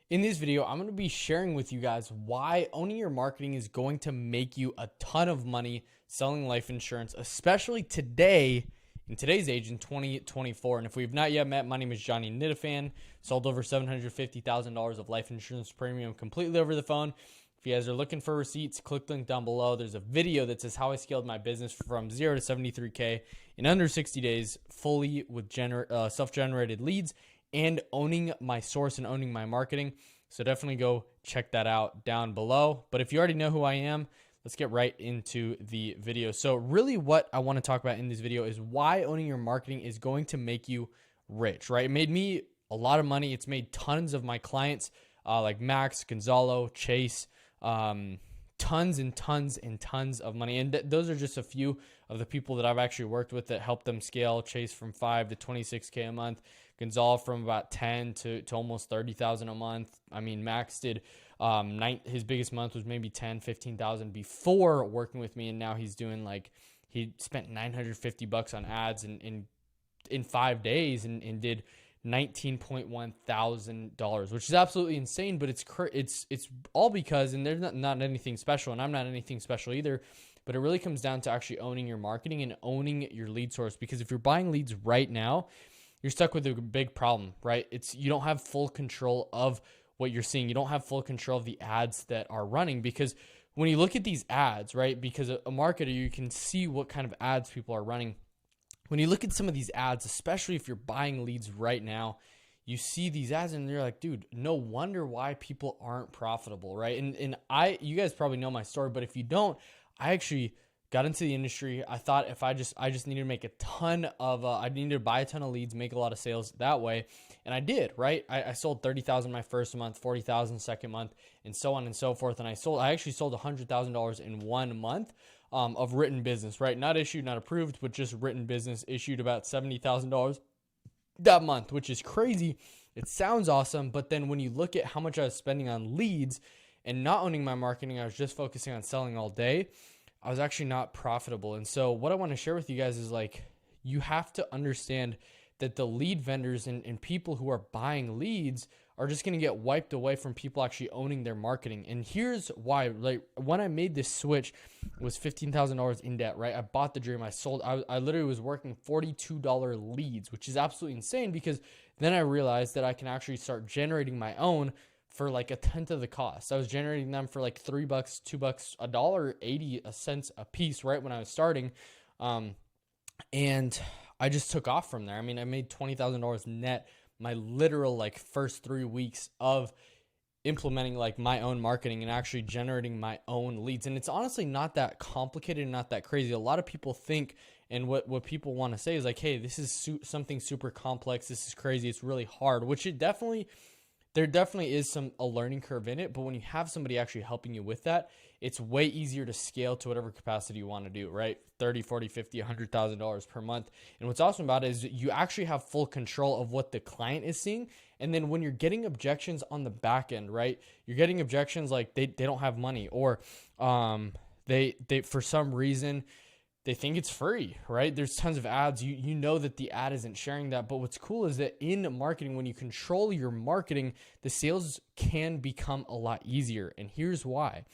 In this video, I'm going to be sharing with you guys why owning your marketing is going to make you a ton of money selling life insurance, especially today, in today's age, in 2024. And if we've not yet met, my name is Johnny Nitafan. Sold over $750,000 of life insurance premium completely over the phone. If you guys are looking for receipts, click the link down below. There's a video that says how I scaled my business from 0 to 73K in under 60 days, fully with self-generated leads and owning my source and owning my marketing. So definitely go check that out down below. But if you already know who I am, let's get right into the video. So really what I want to talk about in this video is why owning your marketing is going to make you rich, right? It made me a lot of money. It's made tons of my clients like Max, Gonzalo, Chase, tons and tons and tons of money. And those are just a few of the people that I've actually worked with that helped them scale. Chase from 5 to 26K a month. Gonzalo from about 10 to almost 30,000 a month. I mean, Max did his biggest month was maybe 10, 15,000 before working with me, and now he's doing he spent $950 on ads in 5 days and did $19.1 thousand, which is absolutely insane. But it's all because, and there's not anything special, and I'm not anything special either. But it really comes down to actually owning your marketing and owning your lead source. Because if you're buying leads right now, you're stuck with a big problem, right? You don't have full control of what you're seeing. You don't have full control of the ads that are running, because when you look at these ads, right? Because a marketer, you can see what kind of ads people are running. When you look at some of these ads, especially if you're buying leads right now, you see these ads and you're like, dude, no wonder why people aren't profitable, right? And you guys probably know my story, but if you don't, I actually got into the industry. I thought if I just needed to make a ton of, I needed to buy a ton of leads, make a lot of sales that way. And I did, right? I sold 30,000 my first month, 40,000 second month, and so on and so forth. And I actually sold $100,000 in 1 month of written business, right? Not issued, not approved, but just written business. Issued about $70,000 that month, which is crazy. It sounds awesome. But then when you look at how much I was spending on leads and not owning my marketing, I was just focusing on selling all day, I was actually not profitable. And so what I want to share with you guys is you have to understand that the lead vendors and people who are buying leads are just going to get wiped away from people actually owning their marketing. And here's why. When I made this switch, it was $15,000 in debt, right? I bought the dream. I literally was working $42 leads, which is absolutely insane, because then I realized that I can actually start generating my own for a tenth of the cost. I was generating them for $3, $2, $1.80 a piece right when I was starting. And I just took off from there. I mean, I made $20,000 net my literal first 3 weeks of implementing my own marketing and actually generating my own leads. And it's honestly not that complicated and not that crazy. A lot of people think, and what people want to say is hey, this is something super complex. This is crazy. It's really hard, which there definitely is a learning curve in it. But when you have somebody actually helping you with that, it's way easier to scale to whatever capacity you want to do, right? 30, 40, 50, $100,000 per month. And what's awesome about it is you actually have full control of what the client is seeing. And then when you're getting objections on the back end, right? You're getting objections they don't have money, or they for some reason they think it's free, right? There's tons of ads. You know that the ad isn't sharing that. But what's cool is that in marketing, when you control your marketing, the sales can become a lot easier. And here's why.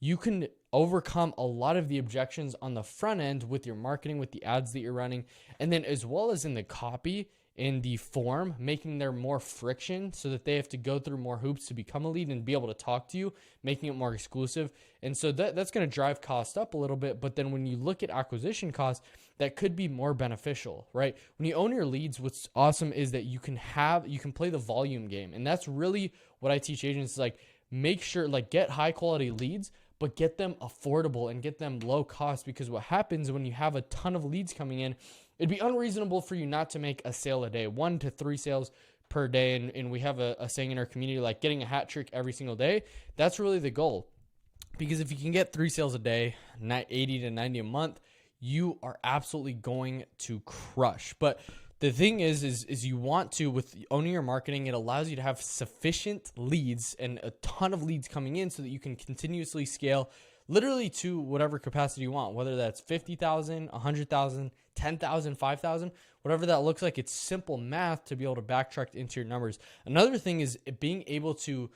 You can overcome a lot of the objections on the front end with your marketing, with the ads that you're running, and then as well as in the copy, in the form, making there more friction so that they have to go through more hoops to become a lead and be able to talk to you, making it more exclusive. And so that's going to drive cost up a little bit. But then when you look at acquisition costs, that could be more beneficial, right? When you own your leads, what's awesome is that you can play the volume game. And that's really what I teach agents, make sure, get high quality leads, but get them affordable and get them low cost. Because what happens when you have a ton of leads coming in, it'd be unreasonable for you not to make a sale a day, 1 to 3 sales per day. And we have a saying in our community, getting a hat trick every single day. That's really the goal. Because if you can get 3 sales a day, 80 to 90 a month, you are absolutely going to crush. But the thing is you want to, with owning your marketing, it allows you to have sufficient leads and a ton of leads coming in so that you can continuously scale literally to whatever capacity you want, whether that's 50,000, 100,000, 10,000, 5,000, whatever that looks like. It's simple math to be able to backtrack into your numbers. Another thing is being able to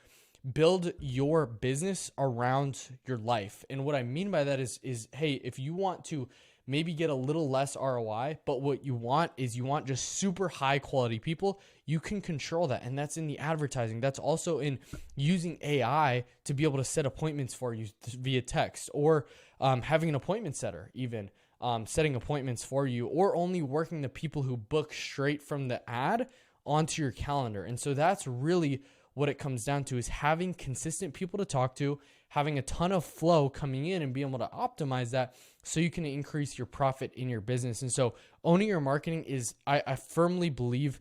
build your business around your life. And what I mean by that is, hey, if you want to maybe get a little less ROI, but what you want is you want just super high quality people, you can control that. And that's in the advertising. That's also in using AI to be able to set appointments for you via text, or having an appointment setter, even setting appointments for you, or only working the people who book straight from the ad onto your calendar. And so that's really what it comes down to, is having consistent people to talk to, having a ton of flow coming in, and being able to optimize that so you can increase your profit in your business. And so owning your marketing is, I firmly believe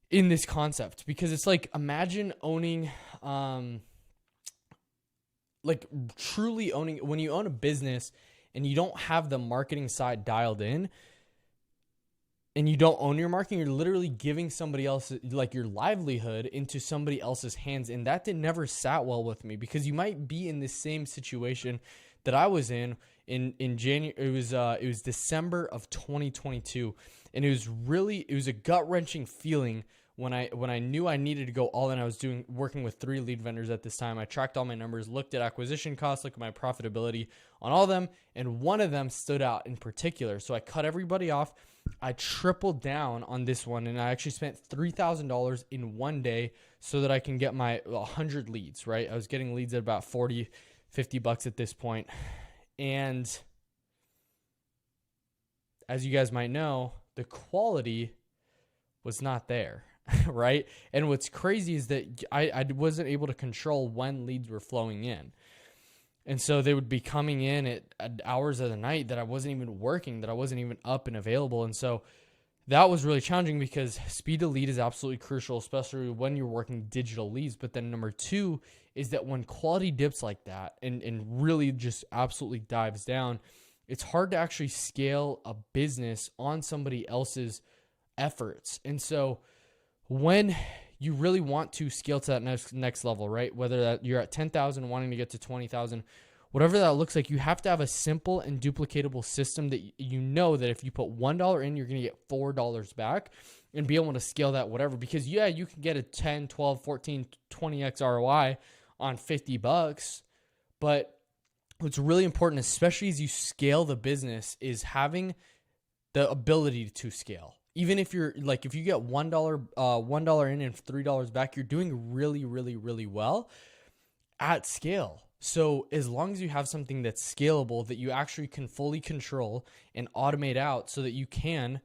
in this concept, because it's like, imagine owning, like truly owning, when you own a business and you don't have the marketing side dialed in, and you don't own your marketing, you're literally giving somebody else, like your livelihood, into somebody else's hands. And that never sat well with me, because you might be in the same situation that I was in January. It was December of 2022. And it was a gut-wrenching feeling when I knew I needed to go all in. I was working with 3 lead vendors at this time. I tracked all my numbers, looked at acquisition costs, looked at my profitability on all of them, and one of them stood out in particular. So I cut everybody off. I tripled down on this one, and I actually spent $3,000 in one day so that I can get my 100 leads, right? I was getting leads at about 40, 50 bucks at this point. And as you guys might know, the quality was not there, right? And what's crazy is that I wasn't able to control when leads were flowing in. And so they would be coming in at hours of the night that I wasn't even working, that I wasn't even up and available. And so that was really challenging, because speed to lead is absolutely crucial, especially when you're working digital leads. But then number 2 is that when quality dips like that and really just absolutely dives down, it's hard to actually scale a business on somebody else's efforts. And so when you really want to scale to that next level, right? Whether that you're at 10,000 wanting to get to 20,000, whatever that looks like, you have to have a simple and duplicatable system that you know that if you put $1 in, you're going to get $4 back, and be able to scale that whatever. Because yeah, you can get a 10, 12, 14, 20x ROI on 50 bucks, but what's really important, especially as you scale the business, is having the ability to scale. Even if you're like, if you get $1 in and $3 back, you're doing really, really, really well at scale. So as long as you have something that's scalable, that you actually can fully control and automate out, so that you can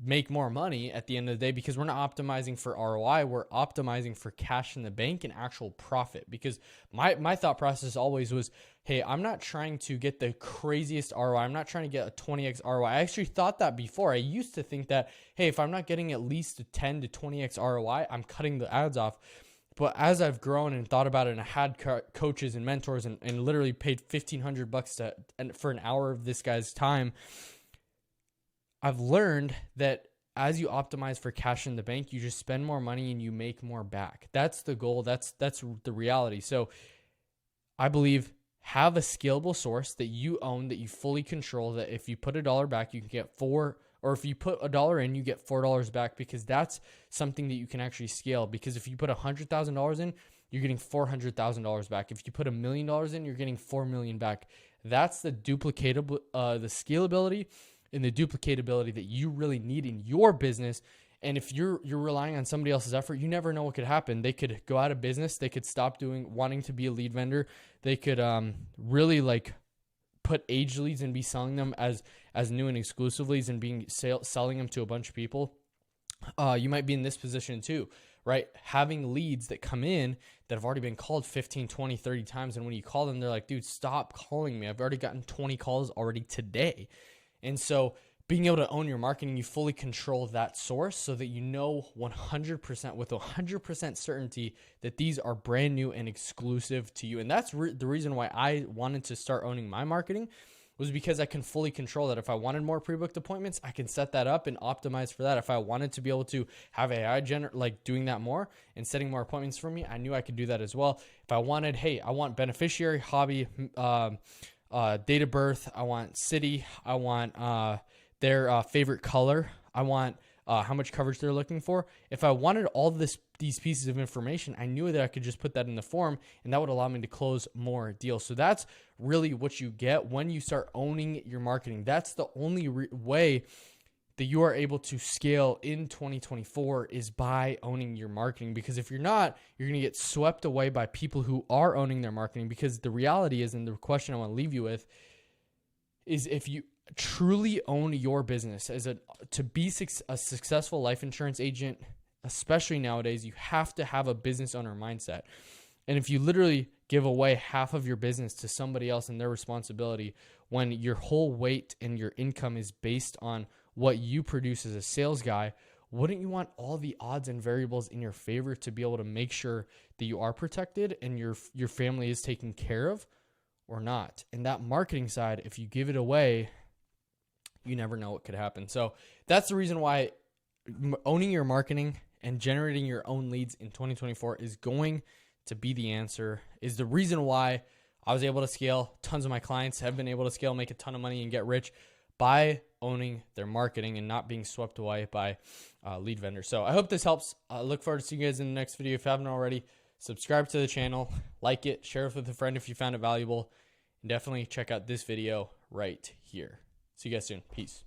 make more money at the end of the day, because we're not optimizing for ROI, we're optimizing for cash in the bank and actual profit. Because my thought process always was, hey, I'm not trying to get the craziest ROI. I'm not trying to get a 20x ROI. I actually thought that before. I used to think that, hey, if I'm not getting at least a 10 to 20x ROI, I'm cutting the ads off. But as I've grown and thought about it, and I had coaches and mentors and literally paid $1,500 for an hour of this guy's time, I've learned that as you optimize for cash in the bank, you just spend more money and you make more back. That's the goal. That's the reality. So I believe, have a scalable source that you own, that you fully control, that if you put $1 back, you can get $4, or if you put $1 in, you get $4 back, because that's something that you can actually scale. Because if you put $100,000 in, you're getting $400,000 back. If you put $1 million in, you're getting $4 million back. That's the duplicatable, the scalability and the duplicatability that you really need in your business. And if you're relying on somebody else's effort, you never know what could happen. They could go out of business. They could stop wanting to be a lead vendor. They could really like put age leads and be selling them as new and exclusive leads, and selling them to a bunch of people. You might be in this position too, right? Having leads that come in that have already been called 15, 20, 30 times. And when you call them, they're like, dude, stop calling me. I've already gotten 20 calls already today. And so being able to own your marketing, you fully control that source, so that you know 100% with 100% certainty that these are brand new and exclusive to you. And that's the reason why I wanted to start owning my marketing, was because I can fully control that. If I wanted more pre-booked appointments, I can set that up and optimize for that. If I wanted to be able to have AI like doing that more and setting more appointments for me, I knew I could do that as well. If I wanted, hey, I want beneficiary, hobby, date of birth, I want city, I want their favorite color, I want how much coverage they're looking for. If I wanted all these pieces of information, I knew that I could just put that in the form, and that would allow me to close more deals. So that's really what you get when you start owning your marketing. That's the only way that you are able to scale in 2024 is by owning your marketing. Because if you're not, you're going to get swept away by people who are owning their marketing. Because the reality is, and the question I want to leave you with is, if you truly own your business to be a successful life insurance agent, especially nowadays, you have to have a business owner mindset. And if you literally give away half of your business to somebody else and their responsibility, when your whole weight and your income is based on what you produce as a sales guy, wouldn't you want all the odds and variables in your favor to be able to make sure that you are protected and your family is taken care of, or not? And that marketing side, if you give it away, you never know what could happen. So that's the reason why owning your marketing and generating your own leads in 2024 is going to be the answer, is the reason why I was able to scale. Tons of my clients have been able to scale, make a ton of money, and get rich by owning their marketing and not being swept away by lead vendors. So I hope this helps. I look forward to seeing you guys in the next video. If you haven't already, subscribe to the channel, like it, share it with a friend if you found it valuable, and definitely check out this video right here. See you guys soon. Peace.